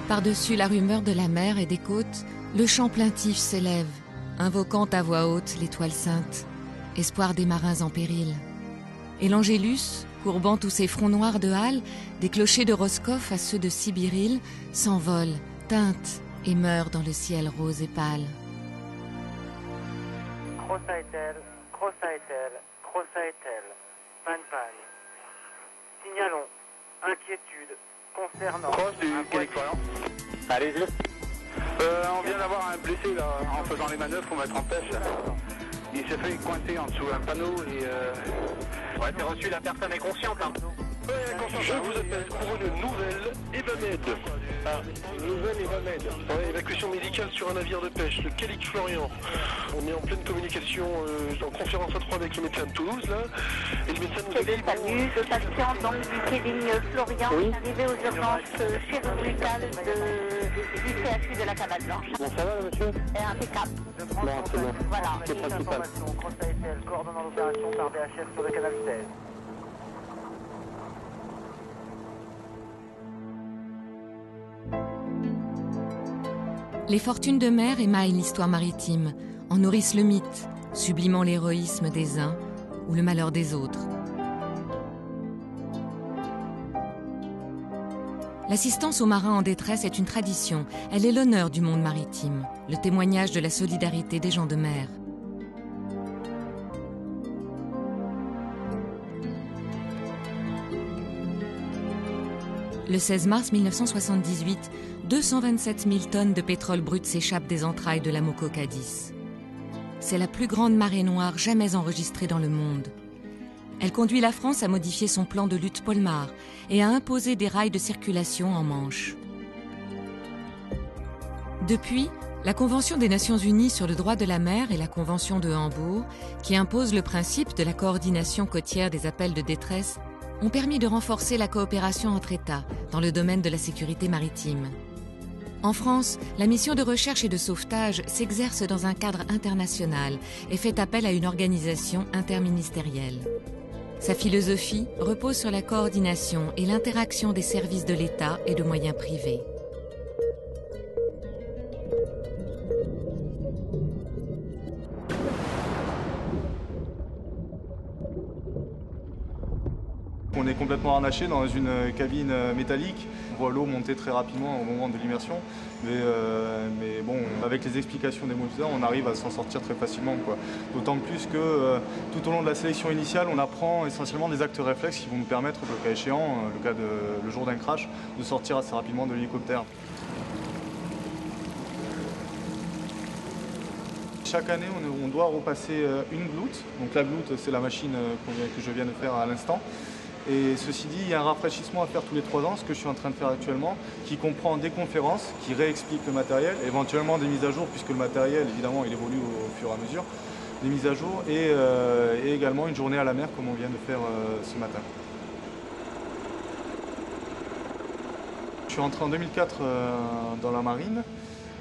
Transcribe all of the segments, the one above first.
Par-dessus la rumeur de la mer et des côtes, le chant plaintif s'élève, invoquant à voix haute l'étoile sainte, espoir des marins en péril. Et l'Angélus, courbant tous ses fronts noirs de halles, des clochers de Roscoff à ceux de Sibiril, s'envole, teinte et meurt dans le ciel rose et pâle. Crossaetel, Crossaetel, Crossaetel, Panne. Signalons inquiétude concernant... Cross du Californien. Allez-y. On vient d'avoir un blessé là, en faisant les manœuvres pour mettre en pêche. Il s'est fait coincer en dessous un panneau et... Ouais, c'est reçu, la personne est consciente. Hein. Je vous appelle pour une nouvelle Evamed. Nouvelle Evamed. Ouais, évacuation médicale sur un navire de pêche, le Calic Florian. On est en pleine communication, en conférence à 3 avec le médecin de Toulouse, là. Et le médecin nous a dit... Salut, le patient donc, du Kéling Florian est arrivé aux urgences chirurgicales du CHU de la Cabane Blanche. Bon, ça va, monsieur? Impeccable. Bon, c'est bon. Voilà. C'est principal. Crossaetel coordonnant l'opération par DHF sur le canal 16. Les fortunes de mer émaillent l'histoire maritime, en nourrissent le mythe, sublimant l'héroïsme des uns ou le malheur des autres. L'assistance aux marins en détresse est une tradition, elle est l'honneur du monde maritime, le témoignage de la solidarité des gens de mer. Le 16 mars 1978, 227 000 tonnes de pétrole brut s'échappent des entrailles de la Moko Cadiz. C'est la plus grande marée noire jamais enregistrée dans le monde. Elle conduit la France à modifier son plan de lutte Polmar et à imposer des rails de circulation en Manche. Depuis, la Convention des Nations Unies sur le droit de la mer et la Convention de Hambourg, qui imposent le principe de la coordination côtière des appels de détresse, ont permis de renforcer la coopération entre États dans le domaine de la sécurité maritime. En France, la mission de recherche et de sauvetage s'exerce dans un cadre international et fait appel à une organisation interministérielle. Sa philosophie repose sur la coordination et l'interaction des services de l'État et de moyens privés. On est complètement harnaché dans une cabine métallique. On voit l'eau monter très rapidement au moment de l'immersion. Mais bon, avec les explications des motiseurs, on arrive à s'en sortir très facilement, quoi. D'autant plus que tout au long de la sélection initiale, on apprend essentiellement des actes réflexes qui vont nous permettre, le cas échéant, le jour d'un crash, de sortir assez rapidement de l'hélicoptère. Chaque année, on doit repasser une gloute. Donc la gloute, c'est la machine que je viens de faire à l'instant. Et ceci dit, il y a un rafraîchissement à faire tous les 3 ans, ce que je suis en train de faire actuellement, qui comprend des conférences, qui réexpliquent le matériel, éventuellement des mises à jour, puisque le matériel, évidemment, il évolue au fur et à mesure, des mises à jour, et également une journée à la mer, comme on vient de faire ce matin. Je suis entré en 2004 dans la marine,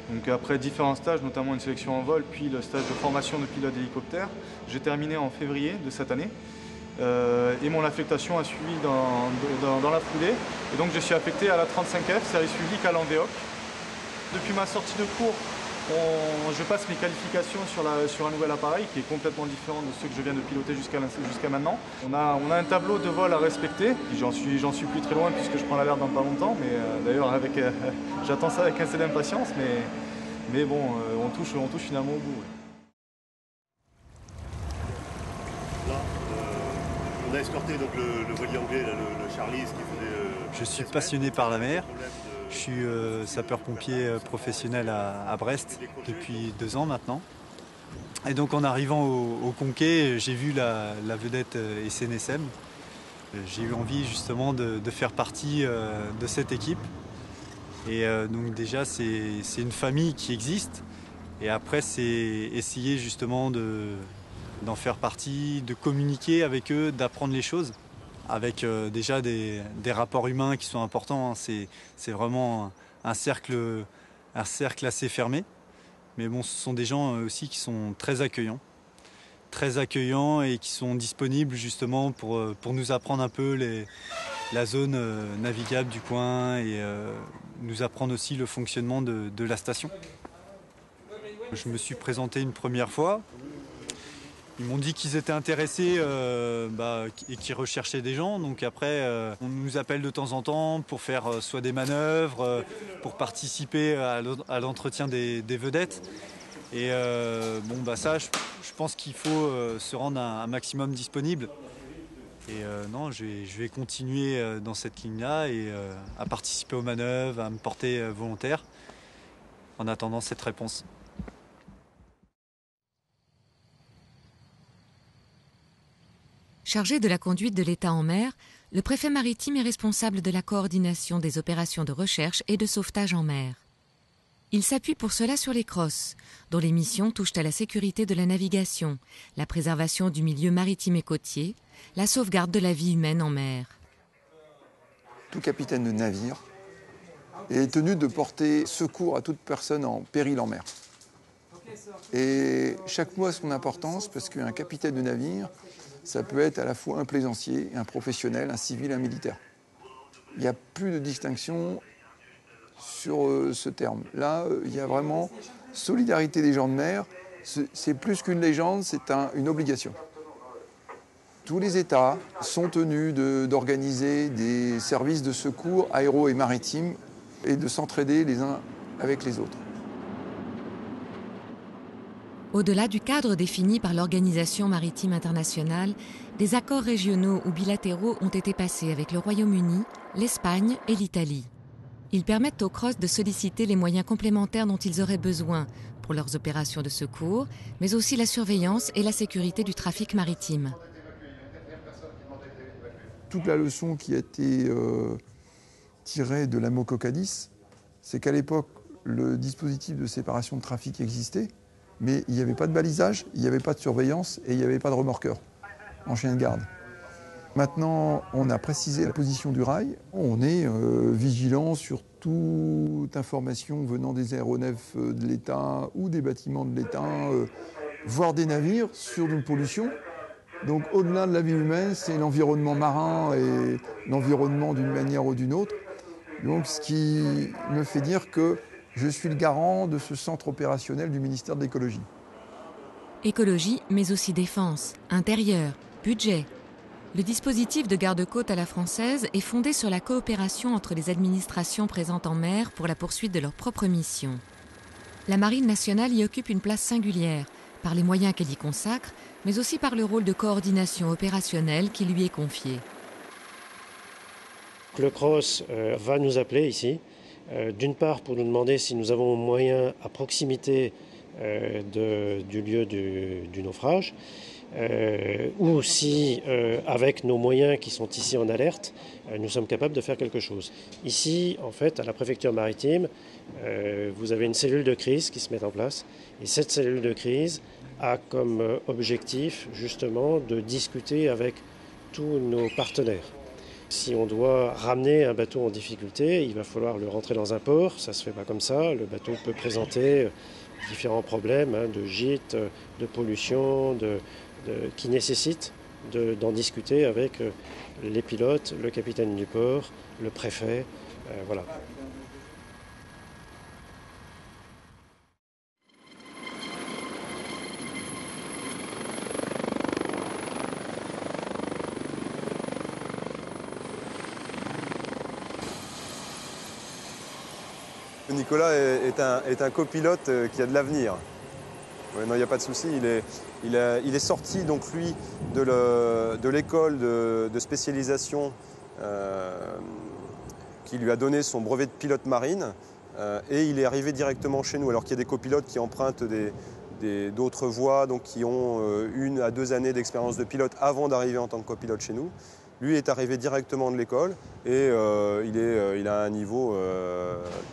donc après différents stages, notamment une sélection en vol, puis le stage de formation de pilote d'hélicoptère. J'ai terminé en février de cette année. Et mon affectation a suivi dans la foulée. Et donc je suis affecté à la 35F, service public à l'Anvéoc. Depuis ma sortie de cours, je passe mes qualifications sur un nouvel appareil qui est complètement différent de ceux que je viens de piloter jusqu'à maintenant. On a un tableau de vol à respecter. J'en suis plus très loin puisque je prends l'alerte dans pas longtemps. Mais d'ailleurs, j'attends ça avec assez d'impatience. Mais bon, on touche finalement au bout. Là, on a escorté donc le voilier anglais, là, le Charlie, qui faisait... Je suis passionné par la mer. Je suis sapeur-pompier professionnel à Brest depuis 2 ans maintenant. Et donc en arrivant au Conquet, j'ai vu la vedette SNSM. J'ai eu envie justement de faire partie de cette équipe. Et donc déjà c'est une famille qui existe. Et après c'est essayer justement d'en faire partie, de communiquer avec eux, d'apprendre les choses. Avec déjà des rapports humains qui sont importants. Hein. C'est vraiment un cercle assez fermé. Mais bon, ce sont des gens aussi qui sont très accueillants et qui sont disponibles justement pour nous apprendre un peu la zone navigable du coin et nous apprendre aussi le fonctionnement de la station. Je me suis présenté une première fois. Ils m'ont dit qu'ils étaient intéressés et qu'ils recherchaient des gens. Donc après, on nous appelle de temps en temps pour faire soit des manœuvres, pour participer à l'entretien des vedettes. Et ça, je pense qu'il faut se rendre un maximum disponible. Et non, je vais continuer dans cette ligne-là et à participer aux manœuvres, à me porter volontaire en attendant cette réponse. Chargé de la conduite de l'État en mer, le préfet maritime est responsable de la coordination des opérations de recherche et de sauvetage en mer. Il s'appuie pour cela sur les CROSS, dont les missions touchent à la sécurité de la navigation, la préservation du milieu maritime et côtier, la sauvegarde de la vie humaine en mer. Tout capitaine de navire est tenu de porter secours à toute personne en péril en mer. Et chaque mot a son importance parce qu'un capitaine de navire, ça peut être à la fois un plaisancier, un professionnel, un civil, un militaire. Il n'y a plus de distinction sur ce terme. Là, il y a vraiment solidarité des gens de mer. C'est plus qu'une légende, c'est une obligation. Tous les États sont tenus d'organiser des services de secours aéro et maritimes et de s'entraider les uns avec les autres. Au-delà du cadre défini par l'Organisation maritime internationale, des accords régionaux ou bilatéraux ont été passés avec le Royaume-Uni, l'Espagne et l'Italie. Ils permettent aux CROSS de solliciter les moyens complémentaires dont ils auraient besoin pour leurs opérations de secours, mais aussi la surveillance et la sécurité du trafic maritime. Toute la leçon qui a été tirée de la MOCOCADIS, c'est qu'à l'époque, le dispositif de séparation de trafic existait, mais il n'y avait pas de balisage, il n'y avait pas de surveillance et il n'y avait pas de remorqueur en chien de garde. Maintenant, on a précisé la position du rail. On est vigilant sur toute information venant des aéronefs de l'État ou des bâtiments de l'État, voire des navires, sur une pollution. Donc au-delà de la vie humaine, c'est l'environnement marin et l'environnement d'une manière ou d'une autre. Donc ce qui me fait dire que je suis le garant de ce centre opérationnel du ministère de l'Écologie. Écologie, mais aussi défense, intérieur, budget. Le dispositif de garde-côte à la française est fondé sur la coopération entre les administrations présentes en mer pour la poursuite de leurs propres missions. La Marine nationale y occupe une place singulière, par les moyens qu'elle y consacre, mais aussi par le rôle de coordination opérationnelle qui lui est confié. Le CROSS va nous appeler ici, d'une part pour nous demander si nous avons moyen à proximité du lieu du naufrage, ou si, avec nos moyens qui sont ici en alerte, nous sommes capables de faire quelque chose. Ici, en fait, à la préfecture maritime, vous avez une cellule de crise qui se met en place, et cette cellule de crise a comme objectif, justement, de discuter avec tous nos partenaires. Si on doit ramener un bateau en difficulté, il va falloir le rentrer dans un port, ça ne se fait pas comme ça. Le bateau peut présenter différents problèmes de gîte, de pollution, qui nécessitent d'en discuter avec les pilotes, le capitaine du port, le préfet, voilà. Nicolas est un copilote qui a de l'avenir. Ouais, non, il n'y a pas de souci. Il est sorti, donc lui, de l'école de spécialisation qui lui a donné son brevet de pilote marine. Et il est arrivé directement chez nous, alors qu'il y a des copilotes qui empruntent d'autres voies, donc qui ont 1 à 2 années d'expérience de pilote avant d'arriver en tant que copilote chez nous. Lui est arrivé directement de l'école et il a un niveau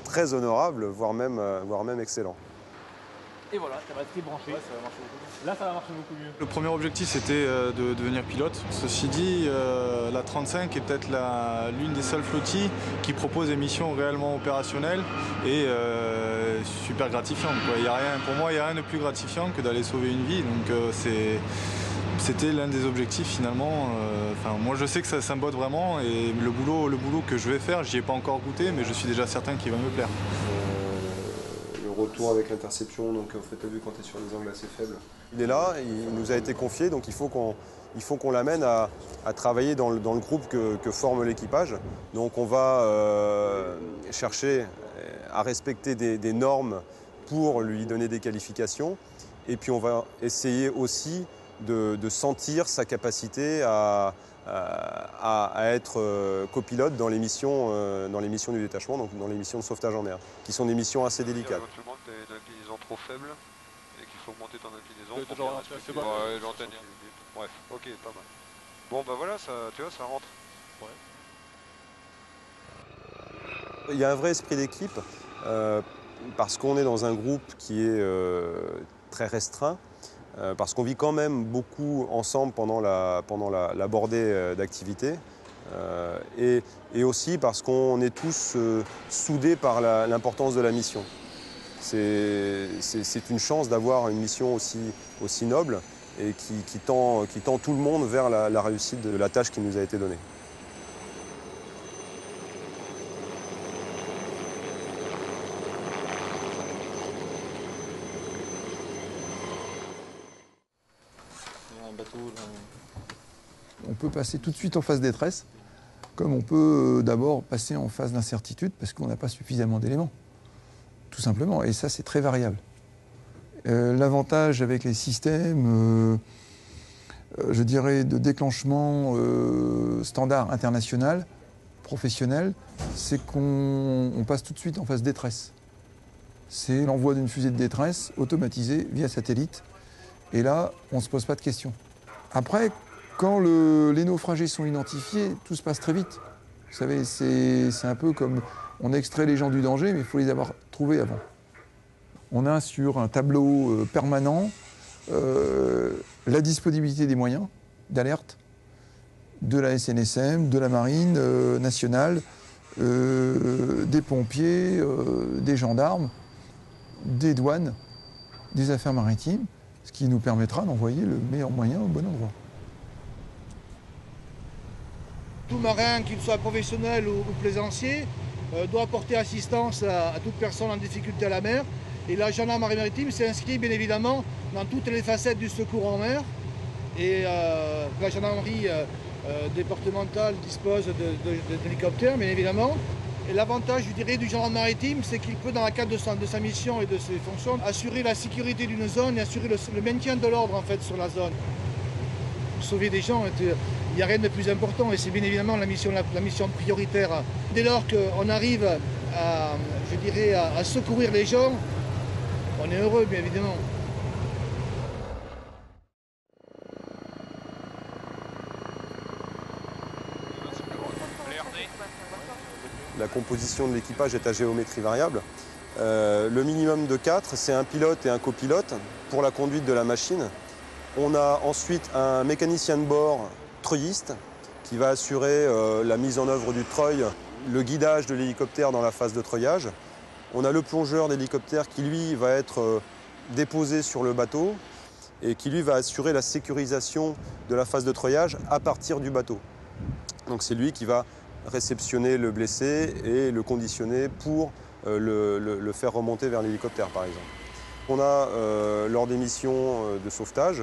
très honorable, voire même excellent. Et voilà, ça va être branché. Ouais, ça va marcher beaucoup mieux. Là, ça va marcher beaucoup mieux. Le premier objectif, c'était de devenir pilote. Ceci dit, la 35 est peut-être l'une des seules flottilles qui propose des missions réellement opérationnelles et super gratifiantes, quoi. Pour moi, il n'y a rien de plus gratifiant que d'aller sauver une vie. Donc C'était l'un des objectifs finalement. Moi je sais que ça me botte vraiment et le boulot que je vais faire, j'y ai pas encore goûté, mais je suis déjà certain qu'il va me plaire. Le retour avec l'interception, donc en fait tu as vu quand tu es sur des angles assez faibles. Il est là, il nous a été confié, donc il faut qu'on l'amène à travailler dans le groupe que forme l'équipage. Donc on va chercher à respecter des normes pour lui donner des qualifications. Et puis on va essayer aussi de sentir sa capacité à être copilote dans les missions du détachement, donc dans les missions de sauvetage en mer, qui sont des missions assez délicates. Éventuellement, tu as une inclinaison trop faible et qu'il faut augmenter ton inclinaison. L'antenne. Bref, ok, pas mal. Bon, bah voilà, ça, tu vois, ça rentre. Ouais. Il y a un vrai esprit d'équipe parce qu'on est dans un groupe qui est très restreint. Parce qu'on vit quand même beaucoup ensemble pendant la bordée d'activité et aussi parce qu'on est tous soudés par l'importance de la mission. C'est une chance d'avoir une mission aussi noble et qui tend tout le monde vers la réussite de la tâche qui nous a été donnée. On peut passer tout de suite en phase détresse, comme on peut d'abord passer en phase d'incertitude parce qu'on n'a pas suffisamment d'éléments, tout simplement. Et ça, c'est très variable. L'avantage avec les systèmes, je dirais, de déclenchement standard international, professionnel, c'est qu'on passe tout de suite en phase détresse. C'est l'envoi d'une fusée de détresse automatisée via satellite. Et là, on ne se pose pas de questions. Après, quand les naufragés sont identifiés, tout se passe très vite. Vous savez, c'est un peu comme on extrait les gens du danger, mais il faut les avoir trouvés avant. On a sur un tableau permanent la disponibilité des moyens d'alerte de la SNSM, de la Marine nationale, des pompiers, des gendarmes, des douanes, des affaires maritimes, ce qui nous permettra d'envoyer le meilleur moyen au bon endroit. Tout marin, qu'il soit professionnel ou plaisancier, doit apporter assistance à toute personne en difficulté à la mer. Et la gendarmerie maritime s'inscrit bien évidemment dans toutes les facettes du secours en mer. Et la gendarmerie départementale dispose d'hélicoptères, bien évidemment. Et l'avantage, je dirais, du gendarme maritime, c'est qu'il peut, dans le cadre de sa mission et de ses fonctions, assurer la sécurité d'une zone et assurer le maintien de l'ordre en fait sur la zone. Sauver des gens, il n'y a rien de plus important et c'est bien évidemment la mission prioritaire. Dès lors qu'on arrive à secourir les gens, on est heureux, bien évidemment. La composition de l'équipage est à géométrie variable. Le minimum de 4, c'est un pilote et un copilote pour la conduite de la machine. On a ensuite un mécanicien de bord treuilliste qui va assurer la mise en œuvre du treuil, le guidage de l'hélicoptère dans la phase de treuillage. On a le plongeur d'hélicoptère qui, lui, va être déposé sur le bateau et qui, lui, va assurer la sécurisation de la phase de treuillage à partir du bateau. Donc c'est lui qui va réceptionner le blessé et le conditionner pour le faire remonter vers l'hélicoptère, par exemple. On a, lors des missions de sauvetage,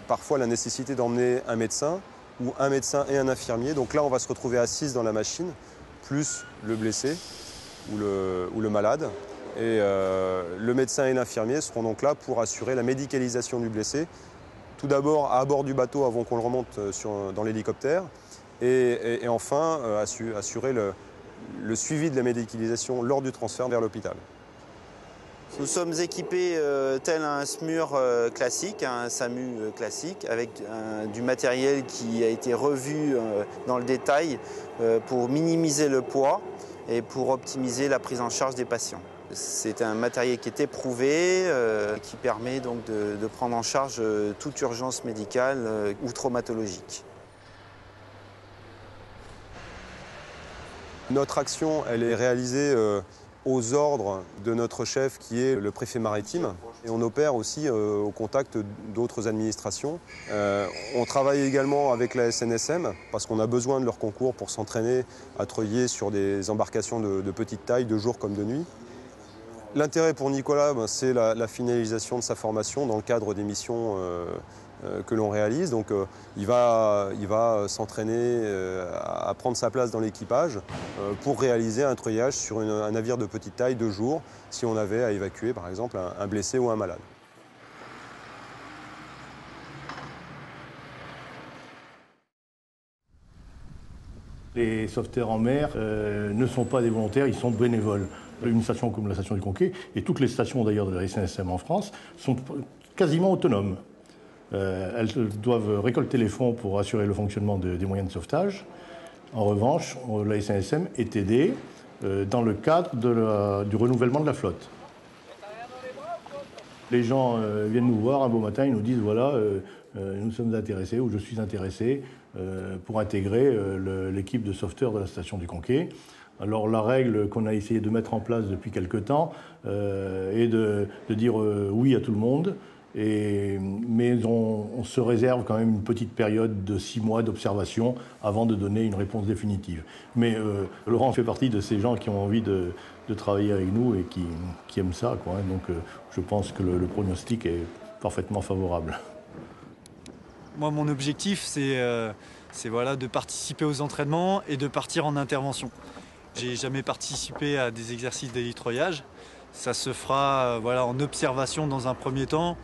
parfois la nécessité d'emmener un médecin ou un médecin et un infirmier. Donc là, on va se retrouver à 6 dans la machine, plus le blessé ou le malade. Et le médecin et l'infirmier seront donc là pour assurer la médicalisation du blessé. Tout d'abord à bord du bateau avant qu'on le remonte dans l'hélicoptère. Et enfin, assurer le suivi de la médicalisation lors du transfert vers l'hôpital. Nous sommes équipés tel un SMUR classique, un SAMU classique, avec du matériel qui a été revu dans le détail pour minimiser le poids et pour optimiser la prise en charge des patients. C'est un matériel qui est éprouvé, qui permet donc de prendre en charge toute urgence médicale ou traumatologique. Notre action, elle est réalisée aux ordres de notre chef qui est le préfet maritime. Et on opère aussi au contact d'autres administrations. On travaille également avec la SNSM parce qu'on a besoin de leur concours pour s'entraîner à treuiller sur des embarcations de petite taille, de jour comme de nuit. L'intérêt pour Nicolas, c'est la finalisation de sa formation dans le cadre des missions que l'on réalise. Donc il va s'entraîner à prendre sa place dans l'équipage pour réaliser un treuillage sur un navire de petite taille de jour si on avait à évacuer par exemple un blessé ou un malade. Les sauveteurs en mer ne sont pas des volontaires, ils sont bénévoles. Une station comme la station du Conquet, et toutes les stations d'ailleurs de la SNSM en France, sont quasiment autonomes. Elles doivent récolter les fonds pour assurer le fonctionnement des moyens de sauvetage. En revanche, la SNSM est aidée dans le cadre du renouvellement de la flotte. Les gens viennent nous voir un beau matin, ils nous disent voilà, nous sommes intéressés, ou je suis intéressé, pour intégrer l'équipe de sauveteurs de la station du Conquet. Alors la règle qu'on a essayé de mettre en place depuis quelque temps est de dire oui à tout le monde, mais on se réserve quand même une petite période de 6 mois d'observation avant de donner une réponse définitive. Mais Laurent fait partie de ces gens qui ont envie de travailler avec nous et qui aiment ça, quoi. Donc je pense que le pronostic est parfaitement favorable. Moi, mon objectif, c'est voilà, de participer aux entraînements et de partir en intervention. J'ai jamais participé à des exercices d'élitroyage. Ça se fera voilà, en observation dans un premier temps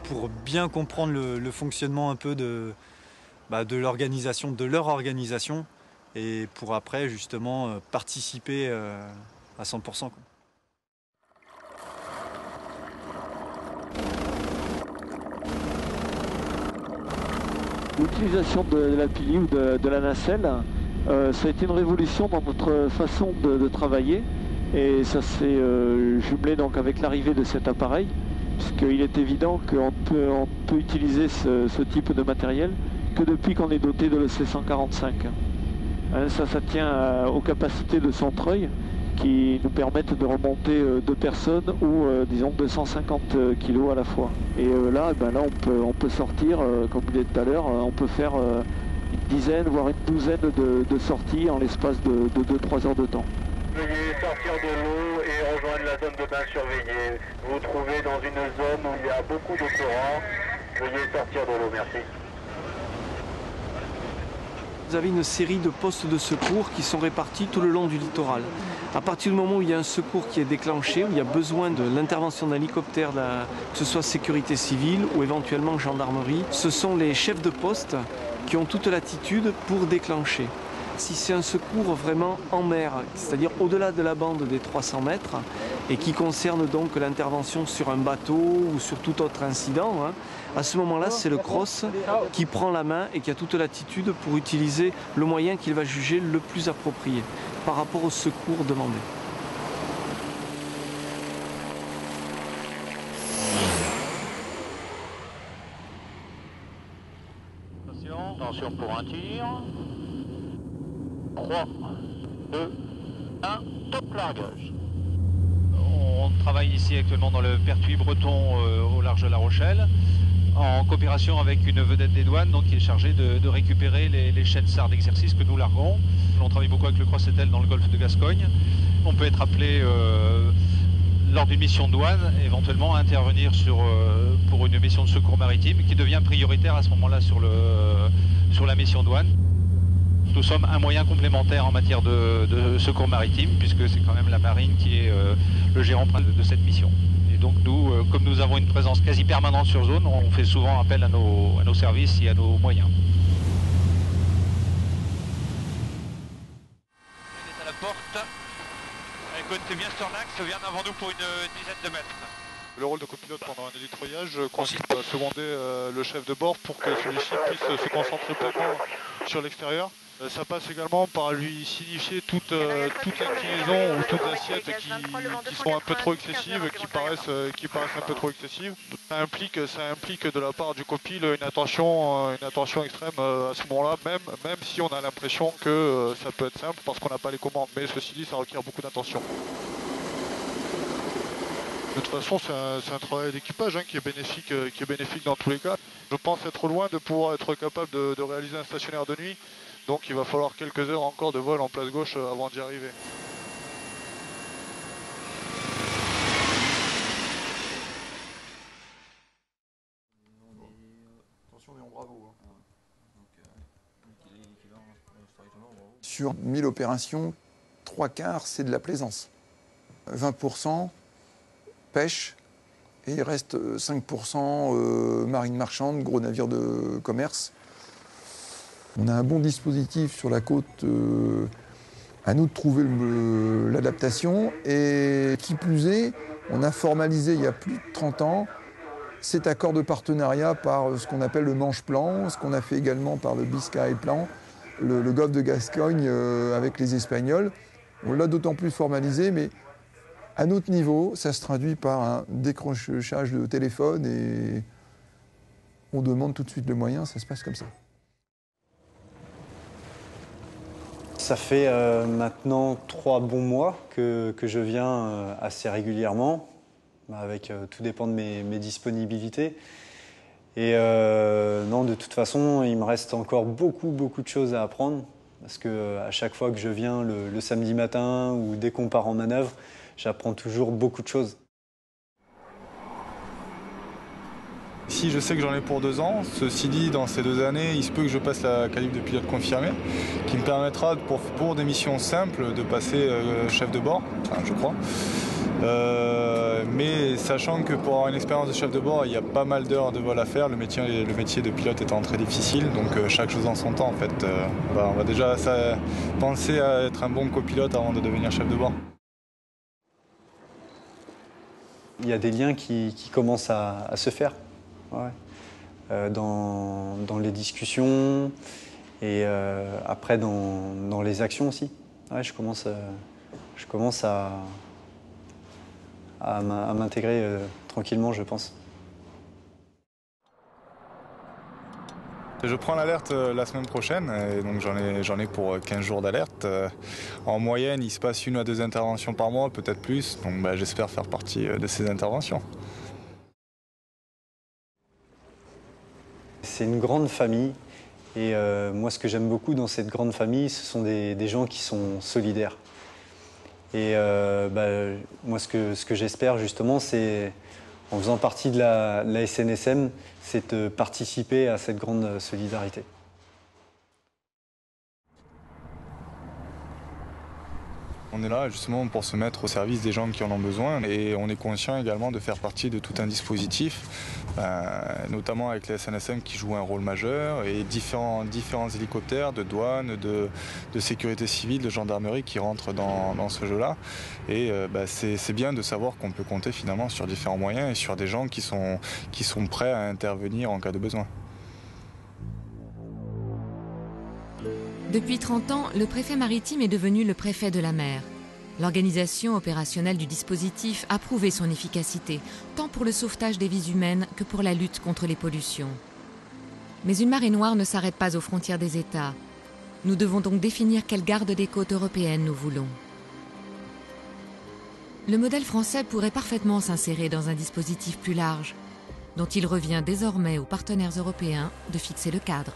pour bien comprendre le fonctionnement un peu de l'organisation, de leur organisation, et pour après justement participer à 100%. Quoi. L'utilisation de la pili ou de la nacelle, ça a été une révolution dans notre façon de travailler, et ça s'est jumelé donc avec l'arrivée de cet appareil, puisqu'il est évident qu'on peut utiliser ce type de matériel que depuis qu'on est doté de l'EC145. Ça tient aux capacités de son treuil qui nous permettent de remonter 2 personnes ou disons 250 kg à la fois. Et là on peut sortir, comme je disais tout à l'heure, on peut faire une dizaine voire une douzaine de sorties en l'espace de 2-3 heures de temps. Veuillez sortir de l'eau et rejoindre la zone de bain surveillée. Vous vous trouvez dans une zone où il y a beaucoup de courant. Veuillez sortir de l'eau, merci. Vous avez une série de postes de secours qui sont répartis tout le long du littoral. À partir du moment où il y a un secours qui est déclenché, où il y a besoin de l'intervention d'un hélicoptère, que ce soit sécurité civile ou éventuellement gendarmerie, ce sont les chefs de poste qui ont toute latitude pour déclencher. Si c'est un secours vraiment en mer, c'est-à-dire au-delà de la bande des 300 mètres, et qui concerne donc l'intervention sur un bateau ou sur tout autre incident, à ce moment-là, c'est le CROSS qui prend la main et qui a toute latitude pour utiliser le moyen qu'il va juger le plus approprié par rapport au secours demandé. Attention pour un tir. 3, 2, 1, top largage. On travaille ici actuellement dans le Pertuis breton au large de La Rochelle, en coopération avec une vedette des douanes donc, qui est chargée de récupérer les chaînes SAR d'exercice que nous larguons. On travaille beaucoup avec le Cross-Etel dans le golfe de Gascogne. On peut être appelé lors d'une mission de douane, éventuellement à intervenir pour une mission de secours maritime qui devient prioritaire à ce moment-là sur la mission douane. Nous sommes un moyen complémentaire en matière de secours maritime, puisque c'est quand même la marine qui est le gérant de cette mission. Et donc nous, comme nous avons une présence quasi permanente sur zone, on fait souvent appel à nos services et à nos moyens. Il est à la porte. Écoutez bien Stornax, vient avant nous pour une dizaine de mètres. Le rôle de copilote pendant un hélitroyage consiste à seconder le chef de bord pour que celui-ci puisse se concentrer pleinement sur l'extérieur. Ça passe également par lui signifier toutes les inclinaisons ou toutes les assiettes qui sont un peu trop excessives, qui paraissent un peu trop excessives. Ça implique de la part du copil une attention extrême à ce moment-là, même si on a l'impression que ça peut être simple parce qu'on n'a pas les commandes. Mais ceci dit, ça requiert beaucoup d'attention. De toute façon, c'est un travail d'équipage qui est bénéfique dans tous les cas. Je pense être loin de pouvoir être capable de réaliser un stationnaire de nuit. Donc il va falloir quelques heures encore de vol en place gauche avant d'y arriver. Sur 1000 opérations, 3/4 c'est de la plaisance. 20% pêche et il reste 5% marine marchande, gros navires de commerce. On a un bon dispositif sur la côte, à nous de trouver l'adaptation. Et qui plus est, on a formalisé il y a plus de 30 ans cet accord de partenariat par ce qu'on appelle le Manche Plan, ce qu'on a fait également par le Biscay Plan, le golfe de Gascogne avec les Espagnols. On l'a d'autant plus formalisé, mais à notre niveau, ça se traduit par un décrochage de téléphone et on demande tout de suite le moyen, ça se passe comme ça. Ça fait maintenant 3 bons mois que je viens assez régulièrement, avec tout dépend de mes disponibilités. Et non, de toute façon, il me reste encore beaucoup de choses à apprendre, parce qu'à chaque fois que je viens le samedi matin ou dès qu'on part en manœuvre, j'apprends toujours beaucoup de choses. Ici, je sais que j'en ai pour 2 ans. Ceci dit, dans ces 2 années, il se peut que je passe la qualif de pilote confirmé, qui me permettra, pour des missions simples, de passer chef de bord, enfin, je crois. Mais sachant que pour avoir une expérience de chef de bord, il y a pas mal d'heures de vol à faire, le métier de pilote étant très difficile, donc chaque chose en son temps en fait. On va déjà penser à être un bon copilote avant de devenir chef de bord. Il y a des liens qui commencent à se faire. Ouais. Dans les discussions et après dans les actions aussi. Ouais, je commence à m'intégrer tranquillement, je pense. Je prends l'alerte la semaine prochaine, et donc j'en ai pour 15 jours d'alerte. En moyenne, il se passe 1 à 2 interventions par mois, peut-être plus, donc j'espère faire partie de ces interventions. C'est une grande famille et moi ce que j'aime beaucoup dans cette grande famille, ce sont des gens qui sont solidaires. Et moi ce que j'espère justement, c'est en faisant partie de la SNSM, c'est de participer à cette grande solidarité. On est là justement pour se mettre au service des gens qui en ont besoin et on est conscient également de faire partie de tout un dispositif, notamment avec les SNSM qui jouent un rôle majeur et différents hélicoptères de douane, de sécurité civile, de gendarmerie qui rentrent dans ce jeu-là. Et c'est bien de savoir qu'on peut compter finalement sur différents moyens et sur des gens qui sont prêts à intervenir en cas de besoin. Depuis 30 ans, le préfet maritime est devenu le préfet de la mer. L'organisation opérationnelle du dispositif a prouvé son efficacité, tant pour le sauvetage des vies humaines que pour la lutte contre les pollutions. Mais une marée noire ne s'arrête pas aux frontières des États. Nous devons donc définir quelle garde des côtes européennes nous voulons. Le modèle français pourrait parfaitement s'insérer dans un dispositif plus large, dont il revient désormais aux partenaires européens de fixer le cadre.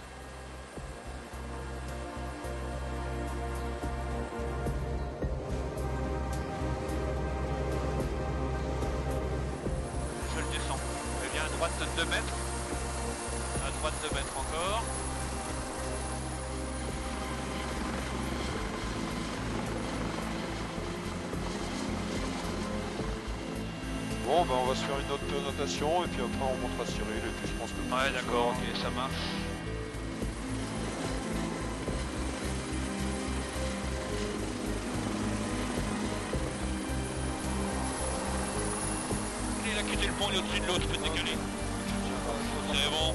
À droite de 2 mètres. À droite de 2 mètres encore. Bon, on va se faire une autre notation et puis après on montrera Cyril et puis je pense que... Ouais, d'accord, ok, ça marche. Il a quitté le pont, il est au-dessus de l'autre, je peux te décaler. C'est bon.